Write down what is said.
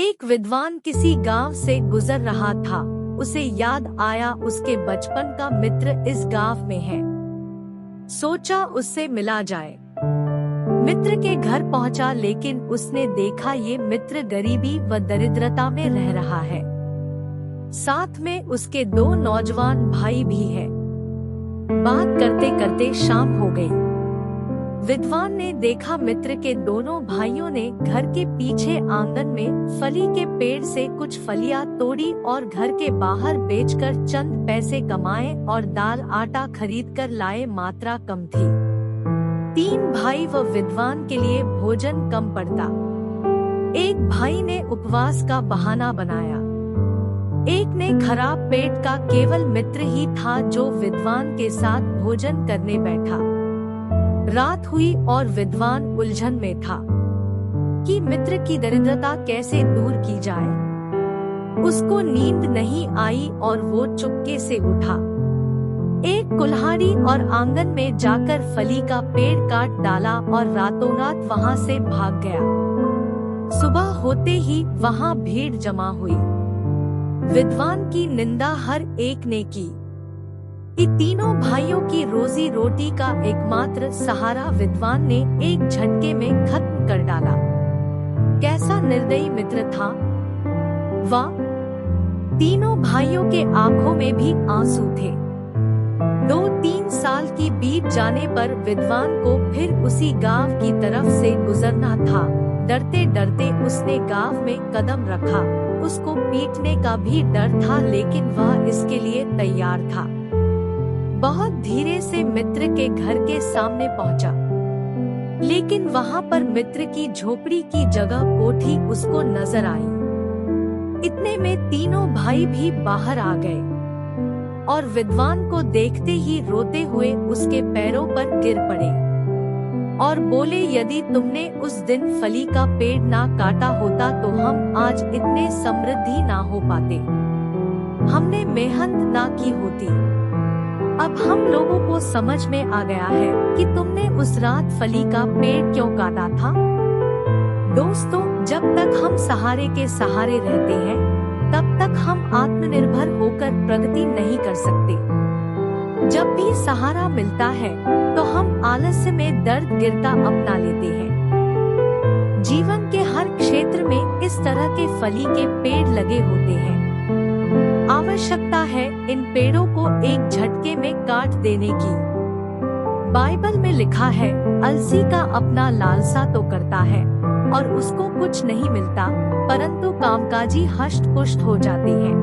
एक विद्वान किसी गांव से गुजर रहा था। उसे याद आया उसके बचपन का मित्र इस गांव में है। सोचा उससे मिला जाए। मित्र के घर पहुंचा, लेकिन उसने देखा ये मित्र गरीबी व दरिद्रता में रह रहा है। साथ में उसके दो नौजवान भाई भी है। बात करते करते शाम हो गई। विद्वान ने देखा मित्र के दोनों भाइयों ने घर के पीछे आंगन में फली के पेड़ से कुछ फलियां तोड़ी और घर के बाहर बेचकर चंद पैसे कमाए और दाल आटा खरीद कर लाए। मात्रा कम थी। 3 भाई व विद्वान के लिए भोजन कम पड़ता। एक भाई ने उपवास का बहाना बनाया। एक ने खराब पेट का केवल मित्र ही था जो विद्वान के साथ भोजन करने बैठा। रात हुई और विद्वान उलझन में था कि मित्र की दरिद्रता कैसे दूर की जाए। उसको नींद नहीं आई और वो चुपके से उठा। एक कुल्हाड़ी और आंगन में जाकर फली का पेड़ काट डाला और रातों रात वहां से भाग गया। सुबह होते ही वहां भीड़ जमा हुई। विद्वान की निंदा हर एक ने की। इन तीनों भाइयों की रोजी रोटी का एकमात्र सहारा विद्वान ने एक झटके में खत्म कर डाला। कैसा निर्दयी मित्र था। वाह! तीनों भाइयों के आंखों में भी आंसू थे। 2-3 साल की बीत जाने पर विद्वान को फिर उसी गांव की तरफ से गुजरना था। डरते डरते उसने गांव में कदम रखा। उसको पीटने का भी डर था, लेकिन वह इसके लिए तैयार था। बहुत धीरे से मित्र के घर के सामने पहुंचा, लेकिन वहां पर मित्र की झोपड़ी की जगह कोठी उसको नजर आई। इतने में तीनों भाई भी बाहर आ गए और विद्वान को देखते ही रोते हुए उसके पैरों पर गिर पड़े और बोले, यदि तुमने उस दिन फली का पेड़ ना काटा होता तो हम आज इतने समृद्धि ना हो पाते। हमने मेहनत ना की होती। अब हम लोगों को समझ में आ गया है कि तुमने उस रात फली का पेड़ क्यों काटा था। दोस्तों, जब तक हम सहारे के सहारे रहते हैं, तब तक हम आत्मनिर्भर होकर प्रगति नहीं कर सकते। जब भी सहारा मिलता है, तो हम आलस्य में दर्द गिरता अपना लेते हैं। जीवन के हर क्षेत्र में इस तरह के फली के पेड़ लगे होते हैं। आवश्यकता है इन पेड़ों को एक झटके में काट देने की। बाइबल में लिखा है, अलसी का अपना लालसा तो करता है और उसको कुछ नहीं मिलता, परंतु कामकाजी हष्ट पुष्ट हो जाते हैं।